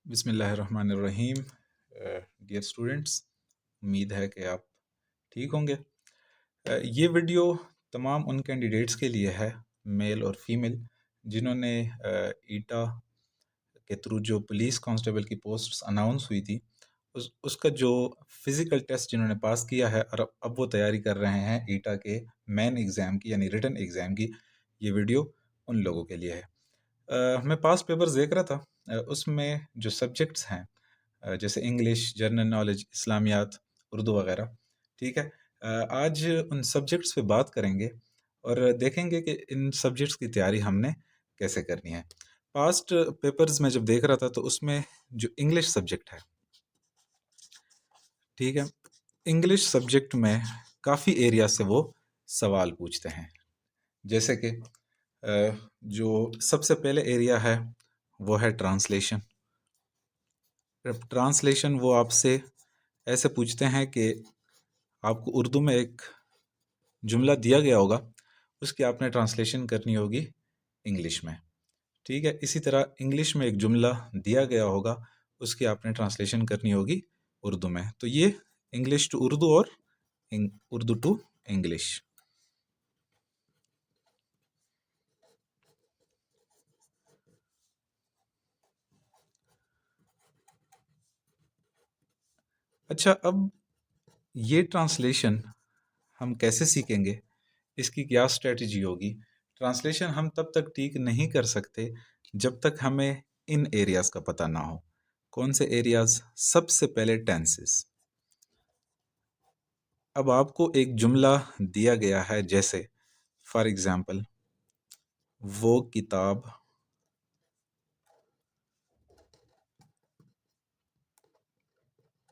बिस्मिल्लाहिर्रहमानिर्रहीम। Dear students, उम्मीद है कि आप ठीक होंगे। ये वीडियो तमाम उन कैंडिडेट्स के लिए है, मेल और फीमेल, जिन्होंने ईटा के थ्रू जो पुलिस कांस्टेबल की पोस्ट्स अनाउंस हुई थी उसका जो फिज़िकल टेस्ट जिन्होंने पास किया है और अब वो तैयारी कर रहे हैं ईटा के मेन एग्ज़ाम की यानी रिटन एग्ज़ाम की। ये वीडियो उन लोगों के लिए है। मैं पास्ट पेपर्स देख रहा था, उसमें जो सब्जेक्ट्स हैं जैसे इंग्लिश, जनरल नॉलेज, इस्लामियात, उर्दू वगैरह, ठीक है। आज उन सब्जेक्ट्स पे बात करेंगे और देखेंगे कि इन सब्जेक्ट्स की तैयारी हमने कैसे करनी है। पास्ट पेपर्स में जब देख रहा था तो उसमें जो इंग्लिश सब्जेक्ट है, ठीक है, इंग्लिश सब्जेक्ट में काफ़ी एरिया से वो सवाल पूछते हैं। जैसे कि जो सबसे पहले एरिया है वो है ट्रांसलेशन। ट्रांसलेशन वो आपसे ऐसे पूछते हैं कि आपको उर्दू में एक जुमला दिया गया होगा, उसकी आपने ट्रांसलेशन करनी होगी इंग्लिश में, ठीक है। इसी तरह इंग्लिश में एक जुमला दिया गया होगा, उसकी आपने ट्रांसलेशन करनी होगी उर्दू में। तो ये इंग्लिश टू उर्दू और उर्दू टू इंग्लिश। अच्छा, अब ये ट्रांसलेशन हम कैसे सीखेंगे, इसकी क्या स्ट्रेटजी होगी? ट्रांसलेशन हम तब तक ठीक नहीं कर सकते जब तक हमें इन एरियाज का पता ना हो। कौन से एरियाज? सबसे पहले टेंसेस। अब आपको एक जुमला दिया गया है, जैसे फॉर एग्जाम्पल, वो किताब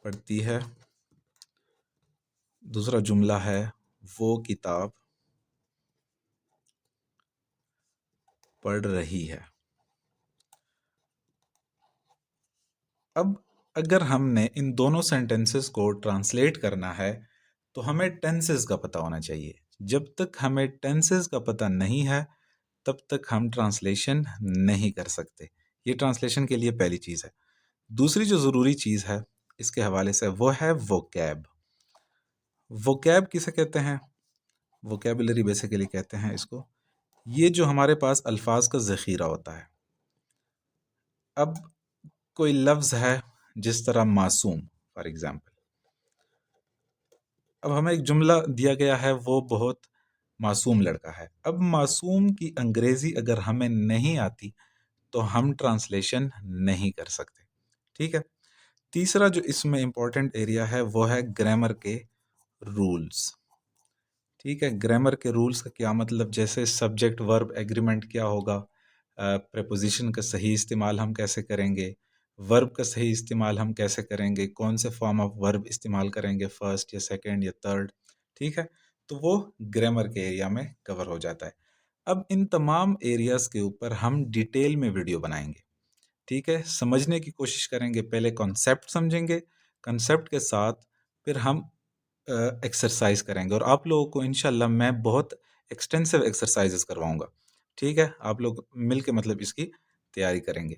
पढ़ती है। दूसरा जुमला है वो किताब पढ़ रही है। अब अगर हमने इन दोनों सेंटेंसेस को ट्रांसलेट करना है तो हमें टेंसेस का पता होना चाहिए। जब तक हमें टेंसेस का पता नहीं है तब तक हम ट्रांसलेशन नहीं कर सकते। ये ट्रांसलेशन के लिए पहली चीज़ है। दूसरी जो ज़रूरी चीज़ है इसके हवाले से वो है वोकैब। वोकैब किसे कहते हैं? वोकैबुलरी बेसिकली कहते हैं इसको। ये जो हमारे पास अल्फाज का ज़ख़ीरा होता है। अब कोई लफ्ज़ है जिस तरह मासूम, फॉर एग्ज़ाम्पल, अब हमें एक जुमला दिया गया है, वो बहुत मासूम लड़का है। अब मासूम की अंग्रेज़ी अगर हमें नहीं आती तो हम ट्रांसलेशन नहीं कर सकते, ठीक है। तीसरा जो इसमें इम्पोर्टेंट एरिया है वो है ग्रामर के रूल्स, ठीक है। ग्रामर के रूल्स का क्या मतलब? जैसे सब्जेक्ट वर्ब एग्रीमेंट क्या होगा, प्रेपोजिशन का सही इस्तेमाल हम कैसे करेंगे, वर्ब का सही इस्तेमाल हम कैसे करेंगे, कौन से फॉर्म ऑफ वर्ब इस्तेमाल करेंगे, फर्स्ट या सेकंड या थर्ड, ठीक है। तो वो ग्रामर के एरिया में कवर हो जाता है। अब इन तमाम एरियाज के ऊपर हम डिटेल में वीडियो बनाएंगे, ठीक है। समझने की कोशिश करेंगे, पहले कॉन्सेप्ट समझेंगे, कॉन्सेप्ट के साथ फिर हम एक्सरसाइज करेंगे और आप लोगों को इंशाल्लाह मैं बहुत एक्सटेंसिव एक्सरसाइजेस करवाऊंगा, ठीक है। आप लोग मिल के मतलब इसकी तैयारी करेंगे।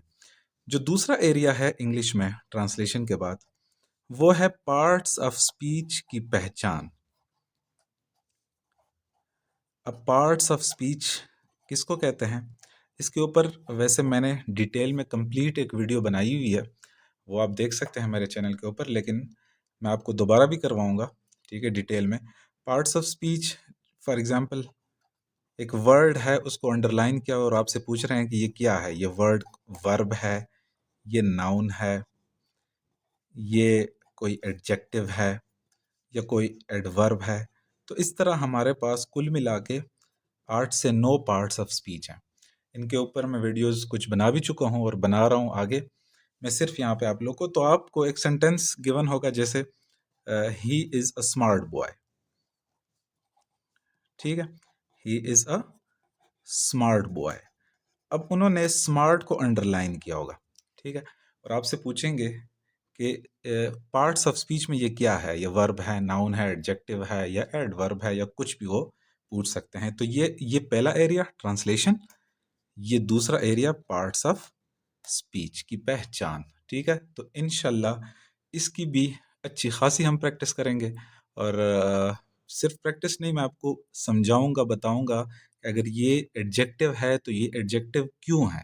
जो दूसरा एरिया है इंग्लिश में ट्रांसलेशन के बाद, वो है पार्ट्स ऑफ स्पीच की पहचान। अब पार्ट्स ऑफ स्पीच किसको कहते हैं, इसके ऊपर वैसे मैंने डिटेल में कंप्लीट एक वीडियो बनाई हुई है, वो आप देख सकते हैं मेरे चैनल के ऊपर, लेकिन मैं आपको दोबारा भी करवाऊंगा, ठीक है, डिटेल में। Parts of speech, for example, एक वर्ड है उसको अंडरलाइन किया और आपसे पूछ रहे हैं कि ये क्या है, ये वर्ड वर्ब है, ये नाउन है, ये कोई एडजेक्टिव है या कोई एडवर्ब है। तो इस तरह हमारे पास कुल मिला के 8 से 9 पार्ट्स ऑफ स्पीच हैं। इनके ऊपर मैं वीडियोस कुछ बना भी चुका हूँ और बना रहा हूँ आगे। मैं सिर्फ यहाँ पे आप लोग को, तो आपको एक सेंटेंस गिवन होगा, जैसे he is a smart boy, ठीक है, he is a smart boy. अब उन्होंने स्मार्ट को अंडरलाइन किया होगा, ठीक है, और आपसे पूछेंगे कि पार्ट्स ऑफ स्पीच में ये क्या है, ये वर्ब है, नाउन है, एडजेक्टिव है या एडवर्ब है या कुछ भी हो, पूछ सकते हैं। तो ये पहला एरिया ट्रांसलेशन, ये दूसरा एरिया पार्ट्स ऑफ स्पीच की पहचान, ठीक है, तो इंशाल्लाह इसकी भी अच्छी खासी हम प्रैक्टिस करेंगे। और सिर्फ प्रैक्टिस नहीं, मैं आपको समझाऊंगा, बताऊंगा कि अगर ये एडजेक्टिव है तो ये एडजेक्टिव क्यों है।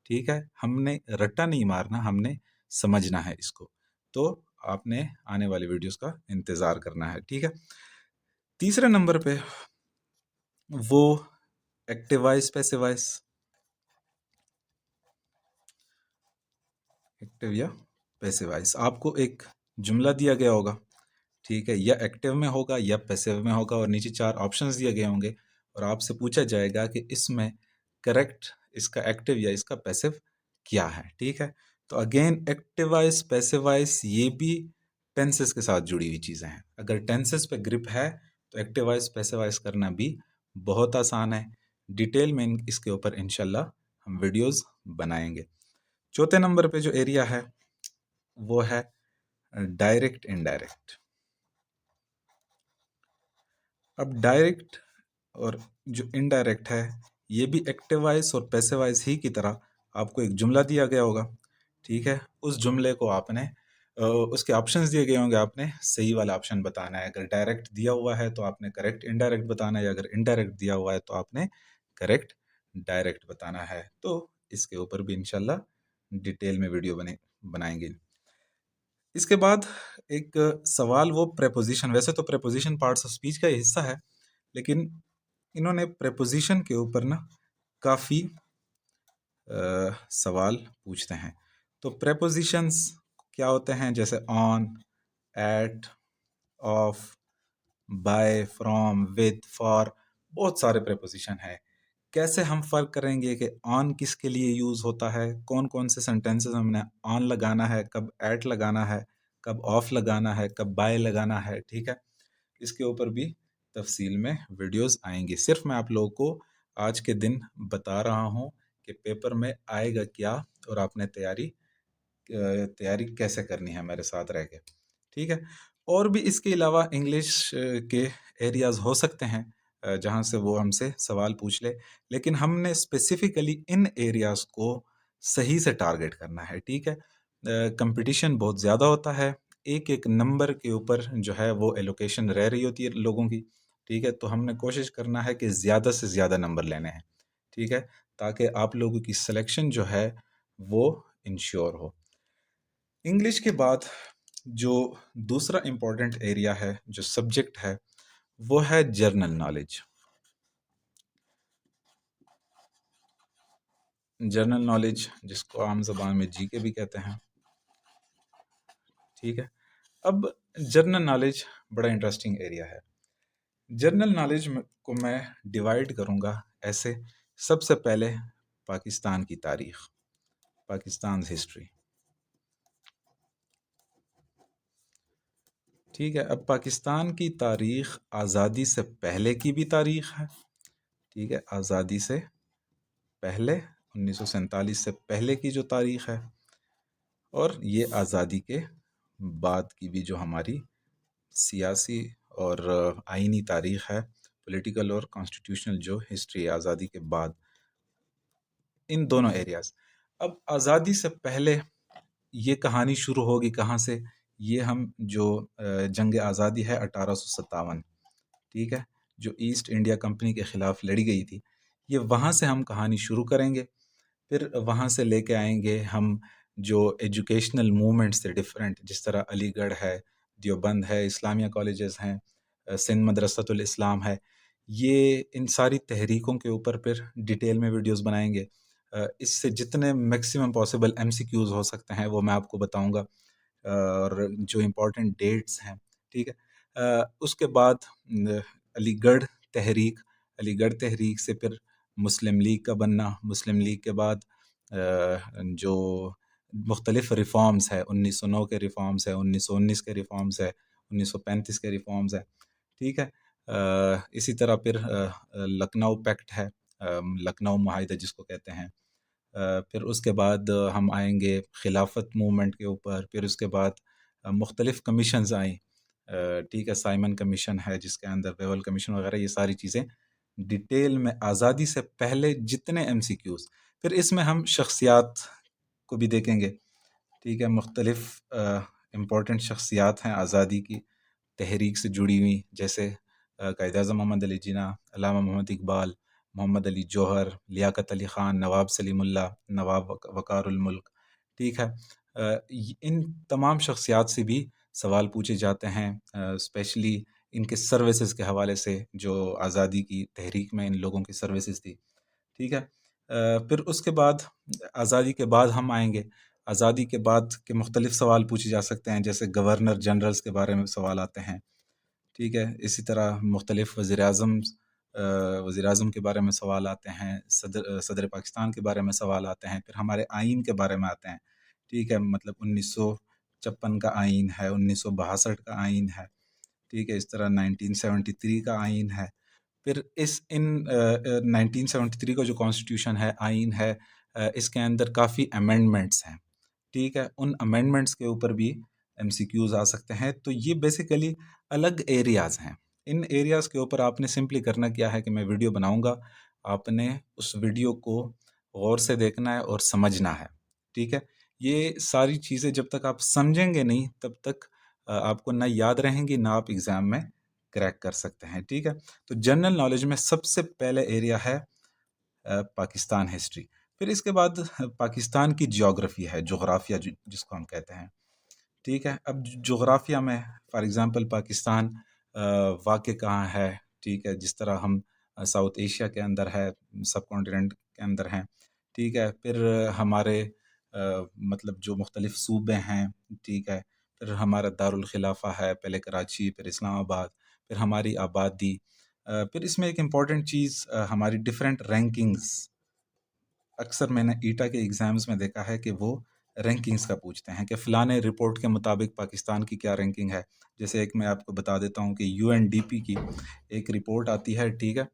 ठीक है, हमने रट्टा नहीं मारना, हमने समझना है इसको। तो आपने आने वाली वीडियोस का इंतजार करना है। ठीक है, तीसरे नंबर पे वो active voice, passive voice, active या पैसिव वॉइस। आपको एक जुमला दिया गया होगा, ठीक है, या एक्टिव में होगा या पैसिव में होगा, और नीचे 4 ऑप्शंस दिए गए होंगे, और आपसे पूछा जाएगा कि इसमें करेक्ट इसका एक्टिव या इसका पैसिव क्या है। ठीक है, तो again active voice, passive voice, ये भी टेंसेस के साथ जुड़ी हुई चीज़ें हैं। अगर टेंसेस पे ग्रिप है तो एक्टिव वॉइस, पैसिव वॉइस करना भी बहुत आसान है। डिटेल में इसके ऊपर इंशाल्लाह हम वीडियोस बनाएंगे। चौथे नंबर पे जो एरिया है वो है डायरेक्ट, इनडायरेक्ट। अब डायरेक्ट और जो इनडायरेक्ट है, ये भी एक्टिव वॉइस और पैसिव वॉइस ही की तरह आपको एक जुमला दिया गया होगा। ठीक है, उस जुमले को आपने उसके ऑप्शंस दिए गए होंगे, आपने सही वाला ऑप्शन बताना है। अगर डायरेक्ट दिया हुआ है तो आपने करेक्ट इनडायरेक्ट बताना है, या अगर इनडायरेक्ट दिया हुआ है तो आपने करेक्ट डायरेक्ट बताना है। तो इसके ऊपर भी इंशाल्लाह डिटेल में वीडियो बनाएंगे। इसके बाद एक सवाल, वो प्रेपोजिशन। वैसे तो प्रेपोजिशन पार्ट्स ऑफ स्पीच का ही हिस्सा है, लेकिन इन्होंने प्रेपोजिशन के ऊपर ना काफ़ी सवाल पूछते हैं। तो प्रेपोजिशंस क्या होते हैं, जैसे on, at, of, by, from, with, for, बहुत सारे प्रेपोजिशन हैं। कैसे हम फर्क करेंगे कि ऑन किसके लिए यूज़ होता है, कौन कौन से सेंटेंसेस हमने ऑन लगाना है, कब एट लगाना है, कब ऑफ लगाना है, कब बाय लगाना है। ठीक है, इसके ऊपर भी तफसील में वीडियोस आएंगी। सिर्फ मैं आप लोगों को आज के दिन बता रहा हूँ कि पेपर में आएगा क्या, और आपने तैयारी कैसे करनी है मेरे साथ रह के। ठीक है, और भी इसके अलावा इंग्लिश के एरियाज हो सकते हैं जहाँ से वो हमसे सवाल पूछ ले, लेकिन हमने स्पेसिफिकली इन एरियाज को सही से टारगेट करना है। ठीक है, कंपटीशन बहुत ज़्यादा होता है, एक एक नंबर के ऊपर जो है वो एलोकेशन रह रही होती है लोगों की। ठीक है, तो हमने कोशिश करना है कि ज़्यादा से ज़्यादा नंबर लेने हैं। ठीक है, ताकि आप लोगों की सिलेक्शन जो है वो इंश्योर हो। इंग्लिश के बाद जो दूसरा इम्पोर्टेंट एरिया है, जो सब्जेक्ट है, वो है जर्नल नॉलेज। जर्नल नॉलेज जिसको आम ज़बान में जीके भी कहते हैं। ठीक है, अब जर्नल नॉलेज बड़ा इंटरेस्टिंग एरिया है। जर्नल नॉलेज को मैं डिवाइड करूँगा ऐसे। सबसे पहले पाकिस्तान की तारीख, पाकिस्तान हिस्ट्री। ठीक है, अब पाकिस्तान की तारीख आज़ादी से पहले की भी तारीख है। ठीक है, आज़ादी से पहले 1947 से पहले की जो तारीख है, और ये आज़ादी के बाद की भी जो हमारी सियासी और आईनी तारीख है, पॉलिटिकल और कॉन्स्टिट्यूशनल जो हिस्ट्री है आज़ादी के बाद, इन दोनों एरियाज। अब आज़ादी से पहले ये कहानी शुरू होगी कहाँ से, ये हम जो जंग आज़ादी है 1857, ठीक है, जो ईस्ट इंडिया कंपनी के ख़िलाफ़ लड़ी गई थी, ये वहाँ से हम कहानी शुरू करेंगे। फिर वहाँ से लेके आएंगे हम जो एजुकेशनल मूवमेंट्स थे डिफरेंट, जिस तरह अलीगढ़ है, देवबंद है, इस्लामिया कॉलेजेस हैं, सिंध मदरसतुल इस्लाम है। ये इन सारी तहरीकों के ऊपर फिर डिटेल में वीडियोस बनाएंगे। इससे जितने मैक्सिमम पॉसिबल एमसीक्यूज हो सकते हैं वो मैं आपको बताऊंगा, और जो इम्पोर्टेंट डेट्स हैं। ठीक है, उसके बाद अलीगढ़ तहरीक, अलीगढ़ तहरीक से फिर मुस्लिम लीग का बनना, मुस्लिम लीग के बाद जो मुख्तलिफ रिफॉर्म्स है, 1909 के रिफॉर्म्स है, 1919 के रिफॉर्म्स है, 1935 के रिफॉर्म्स है। ठीक है, इसी तरह फिर लखनऊ पैक्ट है, लखनऊ मुआहिदा जिसको कहते हैं। फिर उसके बाद हम आएंगे खिलाफत मूवमेंट के ऊपर। फिर उसके बाद मुख्तलिफ कमीशंस आई। ठीक है, साइमन कमीशन है जिसके अंदर वेवल कमीशन वगैरह, ये सारी चीज़ें डिटेल में आज़ादी से पहले जितने एमसीक्यूज़। फिर इसमें हम शख्सियात को भी देखेंगे। ठीक है, मुख्तलिफ इम्पोर्टेंट शख्सियात हैं आज़ादी की तहरीक से जुड़ी हुई, जैसे कायद-ए-आज़म मोहम्मद अली जिन्ना, अल्लामा मोहम्मद इकबाल, मोहम्मद अली जौहर, लियाकत अली ख़ान, नवाब सलीमुल्लाह, नवाब वक़ारुल मुल्क। ठीक है, इन तमाम शख्सियात से भी सवाल पूछे जाते हैं, स्पेशली इनके सर्विसेज के हवाले से, जो आज़ादी की तहरीक में इन लोगों की सर्विसेज थी। ठीक है, फिर उसके बाद आज़ादी के बाद हम आएंगे। आज़ादी के बाद के मुख्तलिफ सवाल पूछे जा सकते हैं, जैसे गवर्नर जनरल्स के बारे में सवाल आते हैं। ठीक है, इसी तरह मुख्तलिफ वज़ीर-ए-आज़म के बारे में सवाल आते हैं, सदर पाकिस्तान के बारे में सवाल आते हैं, फिर हमारे आइन के बारे में आते हैं। ठीक है, मतलब 1956 का आइन है, 1962 का आइन है। ठीक है, इस तरह 1973 का आइन है। फिर 1973 का जो कॉन्स्टिट्यूशन है, आइन है, इसके अंदर काफ़ी अमेंडमेंट्स हैं। ठीक है, उन अमेंडमेंट्स के ऊपर भी एमसीक्यूज आ सकते हैं। तो ये बेसिकली अलग एरियाज़ हैं। इन एरियाज़ के ऊपर आपने सिंपली करना क्या है कि मैं वीडियो बनाऊंगा, आपने उस वीडियो को गौर से देखना है और समझना है। ठीक है, ये सारी चीज़ें जब तक आप समझेंगे नहीं, तब तक आपको ना याद रहेंगी, ना आप एग्ज़ाम में क्रैक कर सकते हैं। ठीक है, तो जनरल नॉलेज में सबसे पहले एरिया है पाकिस्तान हिस्ट्री। फिर इसके बाद पाकिस्तान की जियोग्राफी है, जोग्राफिया जिसको हम कहते हैं। ठीक है, अब जोग्राफिया में फॉर एग्जांपल पाकिस्तान वाक़ कहाँ है। ठीक है, जिस तरह हम साउथ एशिया के अंदर है, सब कॉन्टिनेंट के अंदर हैं। ठीक है, फिर हमारे मतलब जो मुख्तलिफ सूबे हैं। ठीक है, फिर हमारा दारुल खिलाफा है, पहले कराची, फिर इस्लामाबाद, फिर हमारी आबादी। फिर इसमें एक इम्पॉर्टेंट चीज़, हमारी डिफरेंट रैंकिंग्स। अक्सर मैंने ईटा के एग्ज़ाम्स में देखा है कि वो रैंकिंग्स का पूछते हैं कि फ़लाने रिपोर्ट के मुताबिक पाकिस्तान की क्या रैंकिंग है। जैसे एक मैं आपको बता देता हूँ कि यूएनडीपी की एक रिपोर्ट आती है। ठीक है,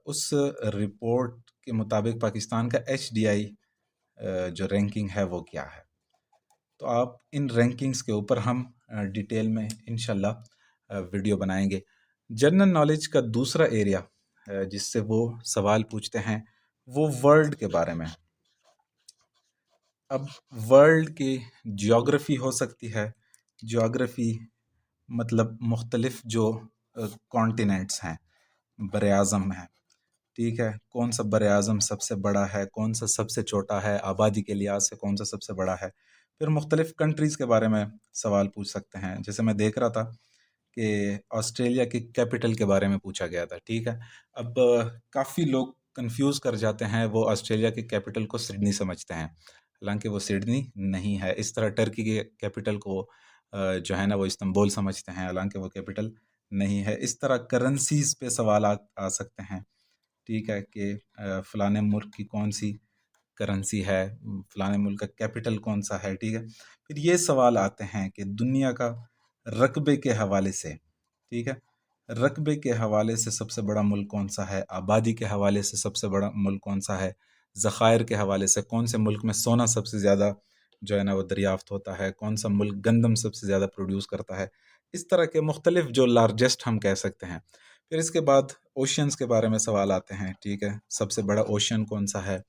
उस रिपोर्ट के मुताबिक पाकिस्तान का एचडीआई जो रैंकिंग है वो क्या है। तो आप इन रैंकिंग्स के ऊपर हम डिटेल में इंशाल्लाह वीडियो बनाएंगे। जनरल नॉलेज का दूसरा एरिया जिससे वो सवाल पूछते हैं, वो वर्ल्ड के बारे में। अब वर्ल्ड की जियोग्राफी हो सकती है। जियोग्राफी मतलब मुख्तलिफ जो कॉन्टिनेंट्स हैं, बर आज़म हैं। ठीक है, कौन सा बर आज़म सबसे बड़ा है, कौन सा सबसे छोटा है, आबादी के लिहाज से कौन सा सबसे बड़ा है। फिर मुख्तलिफ कंट्रीज़ के बारे में सवाल पूछ सकते हैं। जैसे मैं देख रहा था कि ऑस्ट्रेलिया की कैपिटल के बारे में पूछा गया था। ठीक है, अब काफ़ी लोग कंफ्यूज कर जाते हैं, वो ऑस्ट्रेलिया की कैपिटल को सिडनी समझते हैं, हालांकि वो सिडनी नहीं है। इस तरह टर्की के कैपिटल को जो है ना वो इस्तांबुल समझते हैं, हालांकि वो कैपिटल नहीं है। इस तरह करेंसीज पे सवाल आ सकते हैं। ठीक है, कि फ़लाने मुल्क की कौन सी करेंसी है, फ़लाने मुल्क का कैपिटल कौन सा है। ठीक है, फिर ये सवाल आते हैं कि दुनिया का रकबे के हवाले से। ठीक है, रकबे के हवाले से सबसे बड़ा मुल्क कौन सा है, आबादी के हवाले से सबसे बड़ा मुल्क कौन सा है, ज़खायर के हवाले से कौन से मुल्क में सोना सबसे ज़्यादा जो है ना वो दरियाफ्त होता है, कौन सा मुल्क गंदम सबसे ज़्यादा प्रोड्यूस करता है। इस तरह के मुख्तलिफ जो लार्जेस्ट हम कह सकते हैं। फिर इसके बाद ओशंस के बारे में सवाल आते हैं। ठीक है, सबसे बड़ा ओशन कौन सा है।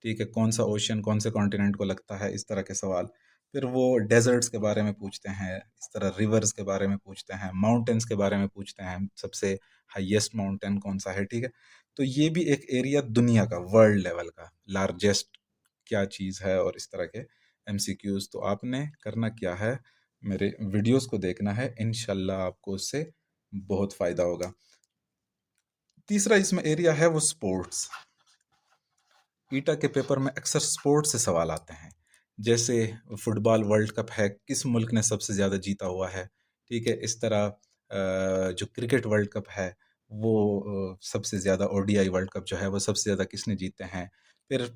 ठीक है, कौन सा ओशन कौन से कॉन्टिनेंट को लगता है, इस तरह के सवाल। फिर वो डेजर्ट्स के बारे में पूछते हैं, इस तरह रिवर्स के बारे में पूछते हैं, माउंटेन्स के बारे में पूछते हैं, सबसे हाईएस्ट माउंटेन कौन सा है। ठीक है, तो ये भी एक एरिया दुनिया का, वर्ल्ड लेवल का लार्जेस्ट क्या चीज़ है, और इस तरह के एमसीक्यूज। तो आपने करना क्या है, मेरे वीडियोस को देखना है, इंशाल्लाह आपको उससे बहुत फ़ायदा होगा। तीसरा इसमें एरिया है वो स्पोर्ट्स। ईटा के पेपर में अक्सर स्पोर्ट्स से सवाल आते हैं, जैसे फुटबॉल वर्ल्ड कप है, किस मुल्क ने सबसे ज़्यादा जीता हुआ है। ठीक है, इस तरह जो क्रिकेट वर्ल्ड कप है वो सबसे ज़्यादा ओडीआई वर्ल्ड कप जो है वो सबसे ज़्यादा किसने जीते हैं। फिर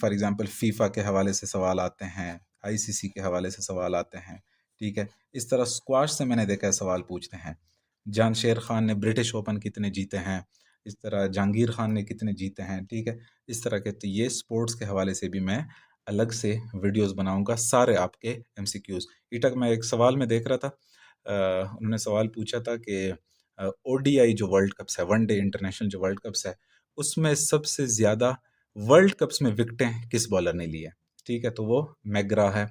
फॉर एग्जांपल फीफा के हवाले से सवाल आते हैं, आईसीसी के हवाले से सवाल आते हैं। ठीक है, इस तरह स्क्वाश से मैंने देखा है सवाल पूछते हैं, जान शेर खान ने ब्रिटिश ओपन कितने जीते हैं, इस तरह जहांगीर खान ने कितने जीते हैं। ठीक है, इस तरह के। तो ये स्पोर्ट्स के हवाले से भी मैं अलग से वीडियोस बनाऊंगा, सारे आपके एमसीक्यूज। ईटक में एक सवाल में देख रहा था, उन्होंने सवाल पूछा था कि ओडीआई जो वर्ल्ड कप्स है, वन डे इंटरनेशनल जो वर्ल्ड कप्स है, उसमें सबसे ज़्यादा वर्ल्ड कप्स में विकेटें किस बॉलर ने ली है। ठीक है, तो वो मैग्रा है।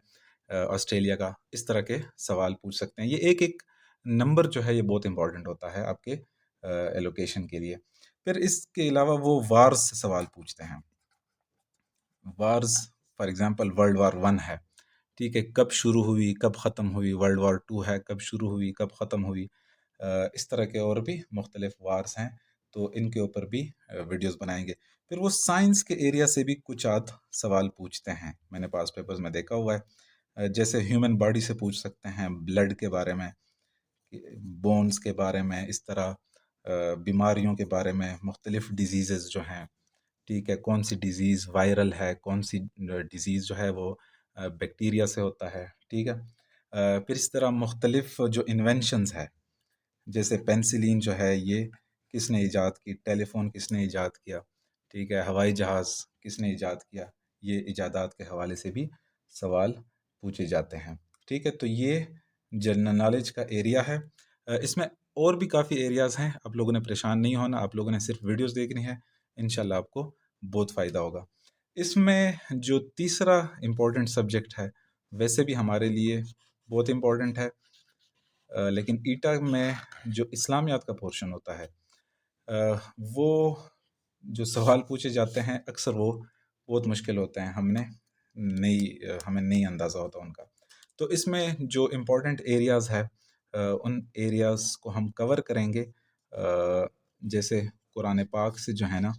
ऑस्ट्रेलिया का, इस तरह के सवाल पूछ सकते हैं। ये एक-एक नंबर जो है ये बहुत इम्पोर्टेंट होता है आपके एलोकेशन के लिए। फिर इसके अलावा वो वार्स से सवाल पूछते हैं। Wars for example world war 1 है, ठीक है? कब शुरू हुई, कब ख़त्म हुई? वर्ल्ड वार 2 है, कब शुरू हुई, कब ख़त्म हुई? इस तरह के और भी मुख्तलिफ वार्स हैं, तो इनके ऊपर भी वीडियोज़ बनाएँगे। फिर वो साइंस के एरिया से भी कुछ आध सवाल पूछते हैं, मैंने पास्ट पेपर्स में देखा हुआ है। जैसे ह्यूमन बॉडी से पूछ सकते हैं, ब्लड के बारे में, बोन्स के बारे में, इस तरह बीमारियों के बारे में, मुख्तलिफ डिजीज़ेज़ जो हैं, ठीक है? कौन सी डिज़ीज़ वायरल है, कौन सी डिज़ीज़ जो है वो बैक्टीरिया से होता है, ठीक है? फिर इस तरह मुख्तलिफ जो इन्वेंशंस है, जैसे पेनिसिलिन जो है ये किसने इजाद की, टेलीफोन किसने इजाद किया, ठीक है? हवाई जहाज़ किसने इजाद किया, ये इजादात के हवाले से भी सवाल पूछे जाते हैं, ठीक है? तो ये जनरल नॉलेज का एरिया है। इसमें और भी काफ़ी एरियाज़ हैं, आप लोगों ने परेशान नहीं होना, आप लोगों ने सिर्फ वीडियोज़ देखनी है, इंशाल्लाह आपको बहुत फ़ायदा होगा। इसमें जो तीसरा इम्पोर्टेंट सब्जेक्ट है, वैसे भी हमारे लिए बहुत इम्पोर्टेंट है, लेकिन ईटा में जो इस्लामियात का पोर्शन होता है, वो जो सवाल पूछे जाते हैं अक्सर वो बहुत मुश्किल होते हैं, हमें नहीं अंदाज़ा होता उनका। तो इसमें जो इम्पोर्टेंट एरियाज़ है, उन एरियाज़ को हम कवर करेंगे। जैसे कुरान पाक से जो है ना,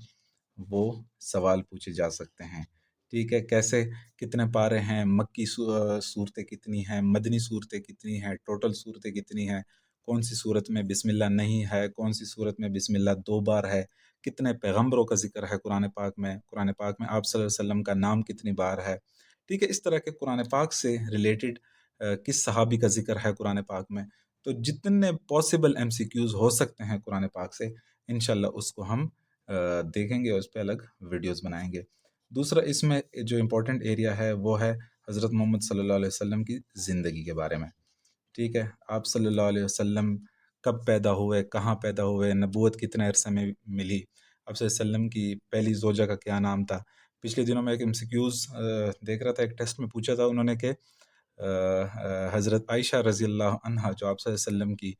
वो सवाल पूछे जा सकते हैं, ठीक है? कैसे, कितने पारे हैं, मक्की सूरतें कितनी हैं, मदनी सूरतें कितनी हैं, टोटल सूरतें कितनी हैं, कौन सी सूरत में बिस्मिल्लाह नहीं है, कौन सी सूरत में बिस्मिल्लाह 2 बार है, कितने पैगंबरों का ज़िक्र है कुरान पाक में आप सल्लल्लाहु अलैहि वसल्लम का नाम कितनी बार है, ठीक है? इस तरह के कुरान पाक से रिलेटेड किस सहाबी का ज़िक्र है कुरान पाक में। तो जितने पॉसिबल एमसीक्यूज़ हो सकते हैं कुरान पाक से, इंशाल्लाह उसको हम देखेंगे और उस पे अलग वीडियोज़ बनाएँगे। दूसरा इसमें जो इम्पोर्टेंट एरिया है वो है हज़रत मोहम्मद सल्लल्लाहु अलैहि वसल्लम की ज़िंदगी के बारे में, ठीक है? आप सल्लल्लाहु अलैहि वसल्लम कब पैदा हुए, कहाँ पैदा हुए, नबूवत कितने अरसे में मिली, आप सल्लल्लाहु अलैहि वसल्लम की पहली ज़ौजा का क्या नाम था? पिछले दिनों में एक एमसीक्यूज़ देख रहा था, एक टेस्ट में पूछा था उन्होंने कि हज़रत आयशा रज़ी अल्लाह अन्हा जो आप सल्लल्लाहु अलैहि वसल्लम की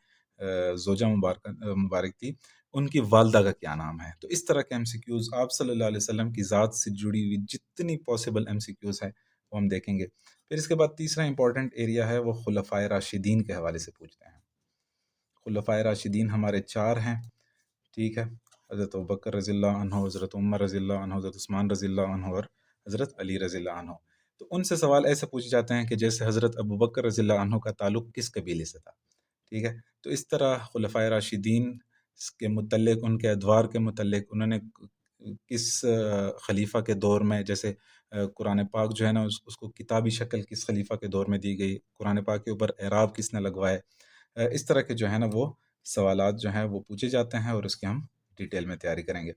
ज़ौजा मुबारक थी, उनकी वालिदा का क्या नाम है? तो इस तरह के एमसीक्यूज़ आप सल्लल्लाहु अलैहि वसल्लम की ज़ात से जुड़ी हुई जितनी पॉसिबल एमसीक्यूज़ हैं, वो हम देखेंगे। फिर इसके बाद तीसरा इम्पोर्टेंट एरिया है वो खुलफ़ाए राशिदीन के हवाले से पूछते हैं। खुलफ़ाए राशिदीन हमारे 4 हैं, ठीक है? हज़रत अबू बकर रज़ियल्लाहु अन्हु, हज़रत उमर रज़ियल्लाहु अन्हु, हज़रत उस्मान रज़ियल्लाहु अन्हु और हज़रत अली रज़ियल्लाहु अन्हु। तो उनसे सवाल ऐसे पूछे जाते हैं कि जैसे हज़रत अबू बकर रज़ियल्लाहु अन्हु का ताल्लुक किस कबीले से था, ठीक है? तो इस तरह खुलफ़ाए राशिदीन के मुतल्लिक़, उनके अदवार के मुतल्लिक़ उन्होंने किस खलीफ़ा के दौर में, जैसे कुरान पाक जो है ना उसको किताबी शक्ल किस खलीफ़ा के दौर में दी गई, कुरान पाक के ऊपर एराब किसने लगवाए, इस तरह के जो है ना वो सवालात जो हैं वो पूछे जाते हैं और उसकी हम डिटेल में तैयारी करेंगे।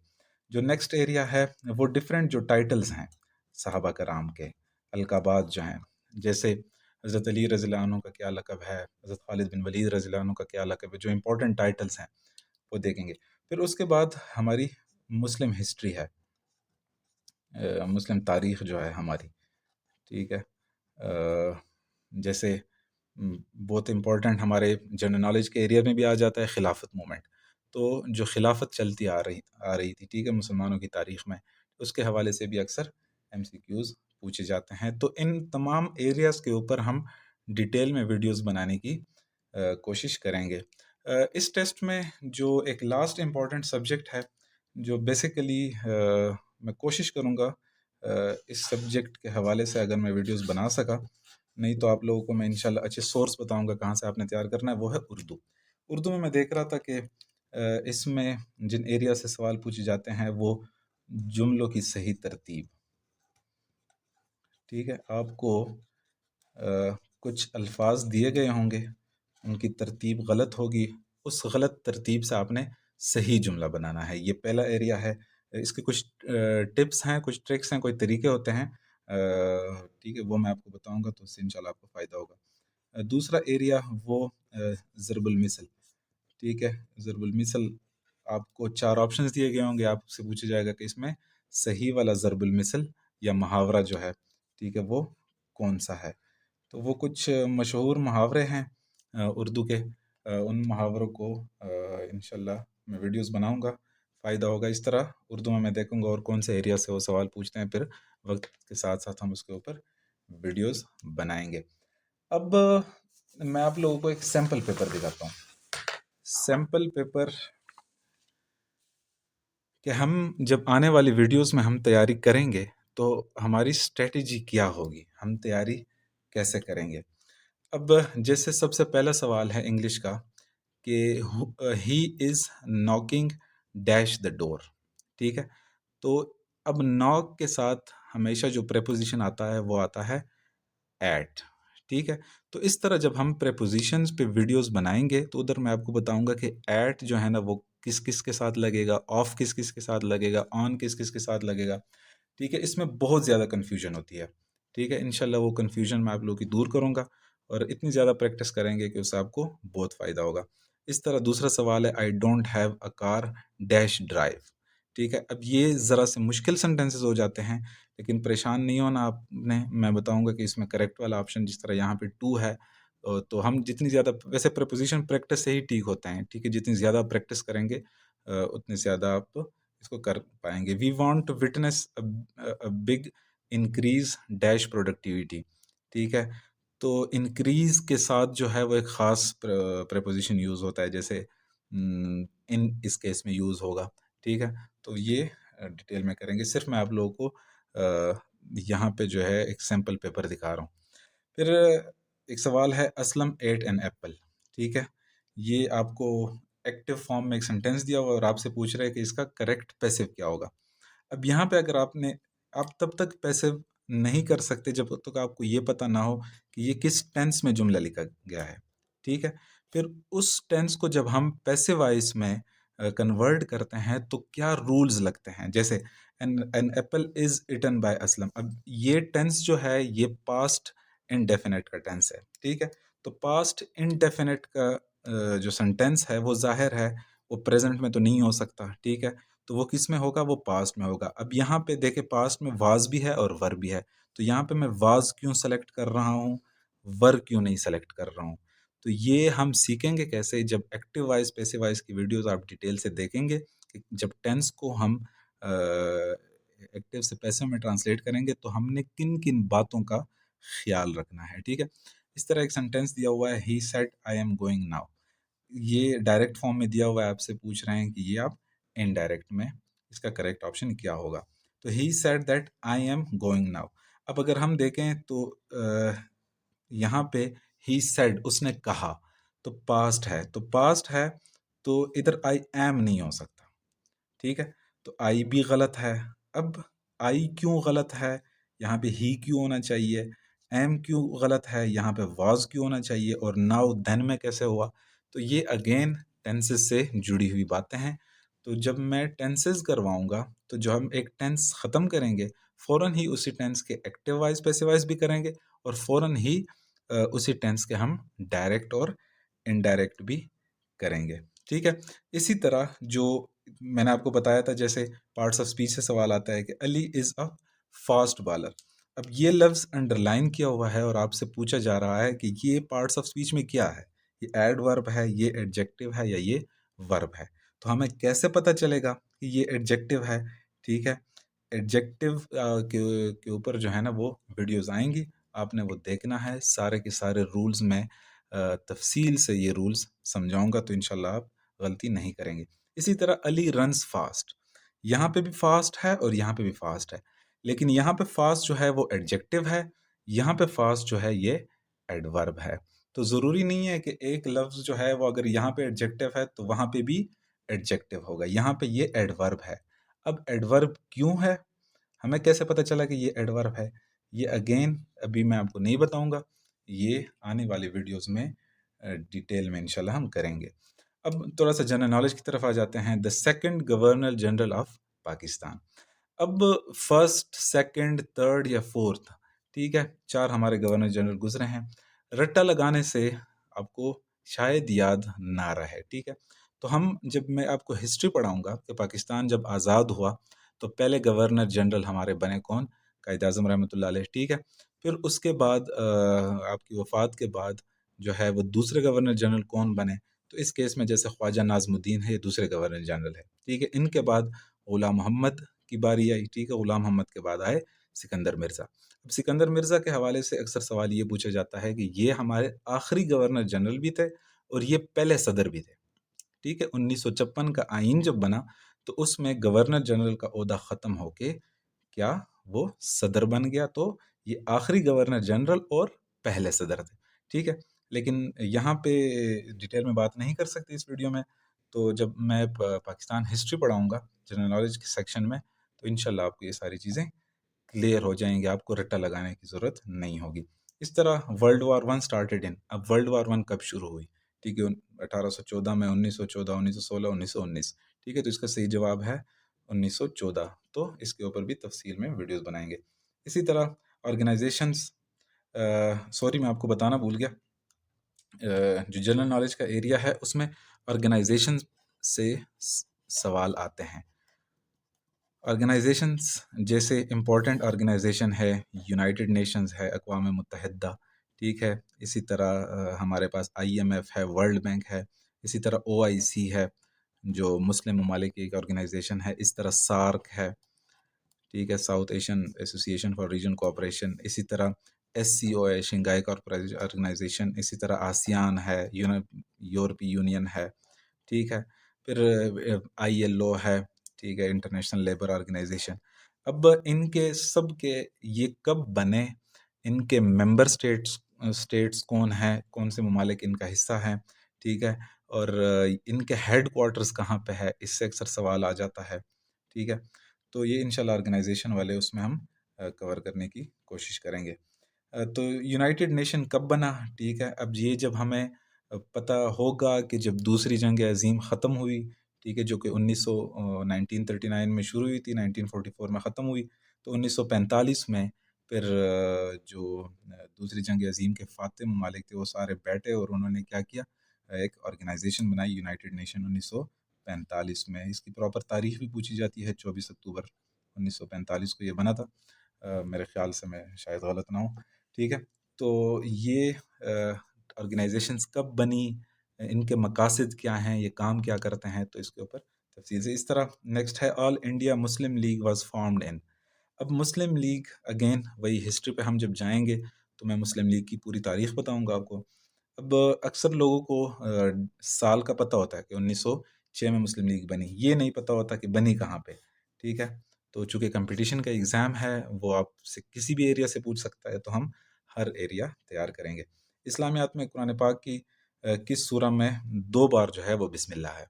जो नेक्स्ट एरिया है वो डिफरेंट जो टाइटल्स हैं सहाबा कराम के, अलकाबात जो हैं, जैसे हज़रत अली रज़ियल्लाहु अन्हु का क्या लक़ब है, हज़रत खालिद बिन वलीद रज़ियल्लाहु अन्हु का क्या लक़ब है, जो इम्पोर्टेंट टाइटल्स हैं वो देखेंगे। फिर उसके बाद हमारी मुस्लिम हिस्ट्री है, मुस्लिम तारीख़ जो है हमारी, ठीक है? जैसे बहुत इम्पोर्टेंट हमारे जनरल नॉलेज के एरिया में भी आ जाता है खिलाफत मूवमेंट। तो जो खिलाफत चलती आ रही थी, ठीक है, मुसलमानों की तारीख़ में, उसके हवाले से भी अक्सर एमसीक्यूज़ पूछे जाते हैं। तो इन तमाम एरियाज़ के ऊपर हम डिटेल में वीडियोज़ बनाने की कोशिश करेंगे। इस टेस्ट में जो एक लास्ट इम्पोर्टेंट सब्जेक्ट है, जो बेसिकली मैं कोशिश करूँगा इस सब्जेक्ट के हवाले से अगर मैं वीडियोज़ बना सका, नहीं तो आप लोगों को मैं इंशाल्लाह अच्छे सोर्स बताऊँगा कहाँ से आपने तैयार करना है, वो है उर्दू। उर्दू में मैं देख रहा था कि इसमें जिन एरिया से सवाल पूछे जाते हैं वो जुमलों की सही तरतीब, ठीक है? आपको कुछ अल्फाज दिए गए होंगे, उनकी तरतीब गलत होगी, उस गलत तरतीब से आपने सही जुमला बनाना है। ये पहला एरिया है। इसके कुछ टिप्स हैं, कुछ ट्रिक्स हैं, कोई तरीके होते हैं, ठीक है, वो मैं आपको बताऊँगा तो उससे इंशाल्लाह आपको फ़ायदा होगा। दूसरा एरिया वो ज़रबुल मिसल, ठीक है? ज़रबुल मिसल आपको 4 ऑप्शंस दिए गए होंगे, आपसे पूछा जाएगा कि इसमें सही वाला ज़रबुल मिसल या मुहावरा जो है, ठीक है, वो कौन-सा है? तो वो कुछ मशहूर मुहावरे हैं उर्दू के, उन मुहावरों को इंशाल्लाह मैं वीडियोस बनाऊंगा, फ़ायदा होगा इस तरह। उर्दू में मैं देखूंगा और कौन से एरिया से वो सवाल पूछते हैं, फिर वक्त के साथ साथ हम उसके ऊपर वीडियोस बनाएंगे। अब मैं आप लोगों को एक सैम्पल पेपर दिखाता हूँ। सैम्पल पेपर कि हम जब आने वाली वीडियोस में हम तैयारी करेंगे तो हमारी स्ट्रेटजी क्या होगी, हम तैयारी कैसे करेंगे। अब जैसे सबसे पहला सवाल है इंग्लिश का कि he is knocking dash the door, ठीक है। तो अब नॉक के साथ हमेशा जो प्रेपोजिशन आता है वो आता है एट, ठीक है। तो इस तरह जब हम प्रेपोजिशंस पे वीडियोस बनाएंगे तो उधर मैं आपको बताऊंगा कि एट जो है ना वो किस किस के साथ लगेगा, ऑफ किस किस के साथ लगेगा, ऑन किस किस के साथ लगेगा, ठीक है। इसमें बहुत ज़्यादा कन्फ्यूजन होती है, ठीक है। इंशाल्लाह वो कन्फ्यूजन मैं आप लोगों की दूर करूँगा और इतनी ज़्यादा प्रैक्टिस करेंगे कि उससे आपको बहुत फ़ायदा होगा। इस तरह दूसरा सवाल है I don't have a car dash drive, ठीक है। अब ये ज़रा से मुश्किल सेंटेंसेस हो जाते हैं, लेकिन परेशान नहीं होना आपने। मैं बताऊंगा कि इसमें करेक्ट वाला ऑप्शन जिस तरह यहाँ पे टू है, तो हम जितनी ज़्यादा, वैसे प्रपोजिशन प्रैक्टिस से ही ठीक होते हैं, ठीक है। जितनी ज़्यादा प्रैक्टिस करेंगे उतनी ज़्यादा आप इसको कर पाएंगे। We want to witness a big increase dash productivity, ठीक है। तो इंक्रीज के साथ जो है वो एक ख़ास प्रपोजिशन यूज़ होता है, जैसे इन इस केस में यूज़ होगा, ठीक है। तो ये डिटेल में करेंगे, सिर्फ मैं आप लोगों को यहाँ पे जो है एक सैम्पल पेपर दिखा रहा हूँ। फिर एक सवाल है असलम एट एन एप्पल, ठीक है। ये आपको एक्टिव फॉर्म में एक सेंटेंस दिया हुआ है और आपसे पूछ रहे हैं कि इसका करेक्ट पैसिव क्या होगा। अब यहाँ पे अगर आप तब तक पैसिव नहीं कर सकते जब तक आपको ये पता ना हो कि ये किस टेंस में जुमला लिखा गया है, ठीक है। फिर उस टेंस को जब हम पैसिव वॉइस में कन्वर्ट करते हैं तो क्या रूल्स लगते हैं, जैसे an an apple is eaten by Aslam. अब ये टेंस जो है ये पास्ट इनडेफिनेट का टेंस है, ठीक है। तो पास्ट इनडेफिनेट का जो सेंटेंस है वो जाहिर है वो प्रेजेंट में तो नहीं हो सकता, ठीक है। तो वो किस में होगा, वो पास्ट में होगा। अब यहाँ पे देखे पास्ट में वाज भी है और वर भी है, तो यहाँ पे मैं वाज क्यों सेलेक्ट कर रहा हूँ, वर क्यों नहीं सेलेक्ट कर रहा हूँ। तो ये हम सीखेंगे कैसे, जब एक्टिव वॉइस पैसिव वॉइस की वीडियोस आप डिटेल से देखेंगे कि जब टेंस को हम एक्टिव से पैसिव में ट्रांसलेट करेंगे तो हमने किन किन बातों का ख्याल रखना है, ठीक है। इस तरह एक सेंटेंस दिया हुआ है he said I am going now, ये डायरेक्ट फॉर्म में दिया हुआ है, आपसे पूछ रहे हैं कि ये आप इनडायरेक्ट में इसका करेक्ट ऑप्शन क्या होगा। तो he said that I am going now. अब अगर हम देखें तो यहाँ पे ही सेड उसने कहा, तो पास्ट है, तो पास्ट है तो इधर आई एम नहीं हो सकता, ठीक है। तो आई भी गलत है। अब आई क्यों गलत है, यहाँ पे ही क्यों होना चाहिए, एम क्यों गलत है, यहाँ पे वाज क्यों होना चाहिए, और नाउ देन में कैसे हुआ। तो ये अगेन टेंसेस से जुड़ी हुई बातें हैं। तो जब मैं टेंसेस करवाऊंगा तो जो हम एक टेंस ख़त्म करेंगे फ़ौरन ही उसी टेंस के एक्टिव वाइज पैसिव वाइज भी करेंगे और फ़ौरन ही उसी टेंस के हम डायरेक्ट और इनडायरेक्ट भी करेंगे, ठीक है। इसी तरह जो मैंने आपको बताया था, जैसे पार्ट्स ऑफ स्पीच से सवाल आता है कि Ali is a fast bowler. अब ये लफ्ज़ अंडरलाइन किया हुआ है और आपसे पूछा जा रहा है कि ये पार्ट्स ऑफ स्पीच में क्या है, ये एडवर्ब है, ये एडजेक्टिव है या ये वर्ब है। तो हमें कैसे पता चलेगा कि ये एडजेक्टिव है, ठीक है। एडजेक्टिव के ऊपर जो है ना वो वीडियोस आएंगी, आपने वो देखना है। सारे के सारे रूल्स में तफसील से ये रूल्स समझाऊंगा, तो इंशाल्लाह आप गलती नहीं करेंगे। इसी तरह अली रन्स फास्ट, यहाँ पे भी फास्ट है और यहाँ पे भी फास्ट है, लेकिन यहाँ पे फास्ट जो है वो एडजेक्टिव है, यहाँ पे फास्ट जो है ये एडवर्ब है। तो ज़रूरी नहीं है कि एक लफ्ज़ जो है वो अगर यहाँ पे एडजेक्टिव है तो वहाँ पे भी एडजेक्टिव होगा, यहाँ पे ये एडवर्ब है। अब एडवर्ब क्यों है, हमें कैसे पता चला कि ये एडवर्ब है, ये अगेन अभी मैं आपको नहीं बताऊंगा, ये आने वाली वीडियोस में डिटेल में इंशाल्लाह हम करेंगे। अब थोड़ा सा जनरल नॉलेज की तरफ आ जाते हैं। The second governor general of Pakistan. अब फर्स्ट सेकंड थर्ड या फोर्थ, ठीक है, चार हमारे गवर्नर जनरल गुजरे हैं। रट्टा लगाने से आपको शायद याद ना रहे, ठीक है। तो हम जब मैं आपको हिस्ट्री पढ़ाऊंगा कि पाकिस्तान जब आज़ाद हुआ तो पहले गवर्नर जनरल हमारे बने कौन, कायद आज़म रहमतुल्लाह अलैह, ठीक है। फिर उसके बाद आपकी वफ़ात के बाद जो है वो दूसरे गवर्नर जनरल कौन बने, तो इस केस में जैसे ख्वाजा नाज़मुद्दीन है, ये दूसरे गवर्नर जनरल है, ठीक है। इनके बाद ग़ुलाम मोहम्मद की बारी आई, ठीक है। ग़ुलाम मोहम्मद के बाद आए सिकंदर मिर्ज़ा। अब सिकंदर मिर्ज़ा के हवाले से अक्सर सवाल ये पूछा जाता है कि ये हमारे आखिरी गवर्नर जनरल भी थे और ये पहले सदर भी थे, ठीक है। 1956 का आइन जब बना तो उसमें गवर्नर जनरल का ओहदा ख़त्म होके क्या वो सदर बन गया, तो ये आखिरी गवर्नर जनरल और पहले सदर थे, ठीक है। लेकिन यहाँ पे डिटेल में बात नहीं कर सकते इस वीडियो में, तो जब मैं पाकिस्तान हिस्ट्री पढ़ाऊंगा जनरल नॉलेज के सेक्शन में, तो इंशाल्लाह आपको ये सारी चीज़ें क्लियर हो जाएंगे, आपको रट्टा लगाने की ज़रूरत नहीं होगी। इस तरह world war one started in, अब वर्ल्ड वॉर वन कब शुरू हुई, ठीक है। 1814 में, 1914, 1916, 1919, ठीक है। तो इसका सही जवाब है 1914। तो इसके ऊपर भी तफसील में वीडियोस बनाएंगे। इसी तरह ऑर्गेनाइजेशंस, सॉरी मैं आपको बताना भूल गया, जो जनरल नॉलेज का एरिया है उसमें ऑर्गेनाइजेशन से सवाल आते हैं। ऑर्गेनाइजेशंस जैसे इम्पोर्टेंट ऑर्गेनाइजेशन है यूनाइटेड नेशंस है, अक़वाम मुत्तहिदा, ठीक है। इसी तरह हमारे पास IMF है, वर्ल्ड बैंक है। इसी तरह OIC है जो मुस्लिम ममालिक की एक ऑर्गेनाइजेशन है। इस तरह सार्क है, ठीक है, South Asian Association for Region Cooperation. इसी तरह SCO है, शंघाई कॉरपोरेशन ऑर्गेनाइजेशन। इसी तरह आसियान है, यूरोपीय यूनियन है, ठीक है। फिर ILO है, ठीक है, इंटरनेशनल लेबर ऑर्गेनाइजेशन। अब इनके सब के ये कब बने, इनके मेंबर स्टेट्स कौन है, कौन से ममालिक इनका हिस्सा है, ठीक है। और इनके हेड क्वार्टर्स कहाँ पे है, इससे अक्सर सवाल आ जाता है, ठीक है। तो ये इंशाल्लाह ऑर्गेनाइजेशन वाले उसमें हम कवर करने की कोशिश करेंगे। तो यूनाइटेड नेशन कब बना, ठीक है। अब ये जब हमें पता होगा कि जब दूसरी जंग अज़ीम ख़त्म हुई, ठीक है, जो कि 1939 में शुरू हुई थी, 1944 में ख़त्म हुई, तो 1945 में फिर जो दूसरी जंग अज़ीम के फ़ातिह ममालिक थे वो सारे बैठे और उन्होंने क्या किया, एक ऑर्गेनाइजेशन बनाई, यूनाइटेड नेशन 1945 में। इसकी प्रॉपर तारीख भी पूछी जाती है, 24 अक्टूबर 1945 को ये बना था। मेरे ख्याल से मैं शायद गलत ना हूँ, ठीक है। तो ये ऑर्गेनाइजेशंस कब बनी, इनके मकासद क्या हैं, ये काम क्या करते हैं, तो इसके ऊपर तफसील से। इस तरह नेक्स्ट है all India Muslim league was formed in. अब मुस्लिम लीग अगेन वही हिस्ट्री पे हम जब जाएंगे तो मैं मुस्लिम लीग की पूरी तारीख बताऊंगा आपको। अब अक्सर लोगों को साल का पता होता है कि 1906 में मुस्लिम लीग बनी, ये नहीं पता होता कि बनी कहाँ पे, ठीक है। तो चूंकि कंपटीशन का एग्ज़ाम है, वो आपसे किसी भी एरिया से पूछ सकता है, तो हम हर एरिया तैयार करेंगे। इस्लामियात में कुरान पाक की किस सूरा में 2 बार जो है वो बिस्मिल्लाह है,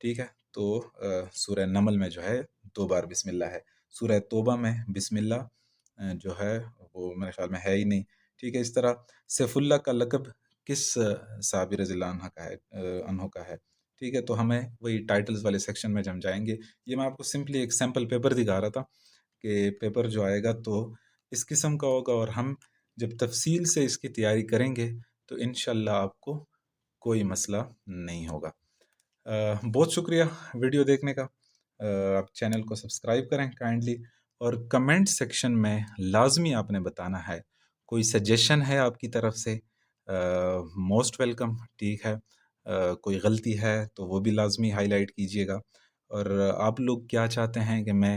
ठीक है। तो सूरह नमल में जो है 2 बार बिस्मिल्लाह है। सूरह तौबा में बिस्मिल्लाह जो है वो मेरे ख्याल में है ही नहीं, ठीक है। इस तरह सैफुल्लाह का लक़ब किस सहाबी रज़ियल्लाहु अन्हु का है, ठीक है। तो हमें वही टाइटल्स वाले सेक्शन में जब हम जाएँगे, ये मैं आपको सिंपली एक सैंपल पेपर दिखा रहा था कि पेपर जो आएगा तो इस किस्म का होगा, और हम जब तफ़सील से इसकी तैयारी करेंगे तो इंशाअल्लाह आपको कोई मसला नहीं होगा। बहुत शुक्रिया वीडियो देखने का। आप चैनल को सब्सक्राइब करें काइंडली, और कमेंट सेक्शन में लाजमी आपने बताना है, कोई सजेशन है आपकी तरफ से, मोस्ट वेलकम, ठीक है। कोई गलती है तो वो भी लाजमी हाईलाइट कीजिएगा, और आप लोग क्या चाहते हैं कि मैं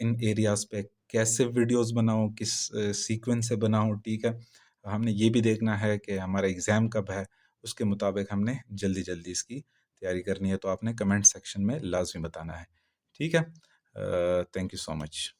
इन एरियाज़ पे कैसे वीडियोस बनाऊं, किस सीक्वेंस से बनाऊं, ठीक है। हमने ये भी देखना है कि हमारा एग्ज़ाम कब है, उसके मुताबिक हमने जल्दी जल्दी इसकी तैयारी करनी है, तो आपने कमेंट सेक्शन में लाजमी बताना है, ठीक है। Thank you so much.